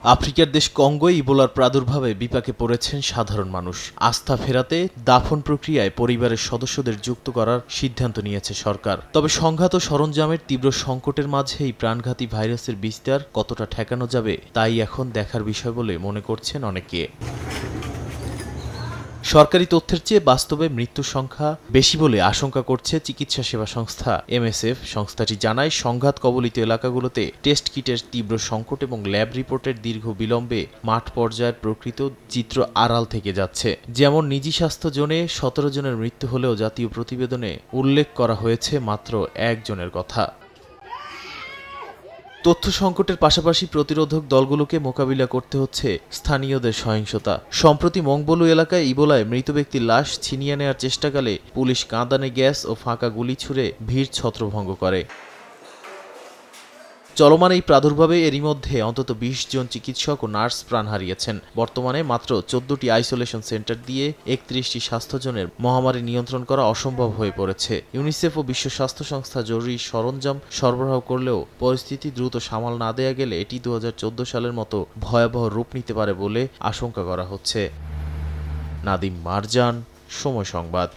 আফ্রিকার দেশ কঙ্গোয় ইবোলার প্রাদুর্ভাবে বিপাকে পড়েছেন সাধারণ মানুষ। আস্থা ফেরাতে দাফন প্রক্রিয়ায় পরিবারের সদস্যদের যুক্ত করার সিদ্ধান্ত নিয়েছে সরকার। তবে সংঘাত ও সরঞ্জামের তীব্র সংকটের মাঝেই প্রাণঘাতী ভাইরাসের বিস্তার কতটা ঠেকানো যাবে তাই এখন দেখার বিষয় বলে মনে করছেন অনেকে। সরকারি তথ্যের চেয়ে বাস্তবে মৃত্যুর সংখ্যা বেশি বলে আশঙ্কা করছে চিকিৎসা সেবা সংস্থা এমএসএফ। সংস্থাটি জানায়, সংঘাত কবলিত এলাকাগুলোতে টেস্ট কিটের তীব্র সংকট এবং ল্যাব রিপোর্টের দীর্ঘ বিলম্বে মাঠ পর্যায়ের প্রকৃত চিত্র আড়াল থেকে যাচ্ছে। যেমন নিজি স্বাস্থ্য জোনে 17 জনের মৃত্যু হলেও জাতীয় প্রতিবেদনে উল্লেখ করা হয়েছে মাত্র 1 জনের কথা। তথ্য সংকটের পাশাপাশি প্রতিরোধক দলগুলোকে মোকাবিলা করতে হচ্ছে স্থানীয়দের সহিংসতা। সম্প্রতি মংবলু এলাকায় ইবোলায় মৃত ব্যক্তির লাশ ছিনিয়ে নেওয়ার চেষ্টাকালে পুলিশ কাঁদানে গ্যাস ও ফাঁকা গুলি ছুড়ে ভিড় ছত্রভঙ্গ করে। চলমান এই প্রাদুর্ভাবে এরই মধ্যে অন্তত 20 জন চিকিৎসক ও নার্স প্রাণ হারিয়েছেন। বর্তমানে মাত্র 14টি আইসোলেশন সেন্টার দিয়ে 31টি স্বাস্থ্যজনের মহামারী নিয়ন্ত্রণ করা অসম্ভব হয়ে পড়েছে। ইউনিসেফ ও বিশ্ব স্বাস্থ্য সংস্থা জরুরি সরঞ্জাম সরবরাহ করলেও পরিস্থিতি দ্রুত সামাল না দেয়া গেলে এটি 2014 সালের মতো ভয়াবহ রূপ নিতে পারে বলে আশঙ্কা করা হচ্ছে। নাদিম মারজান, সময় সংবাদ।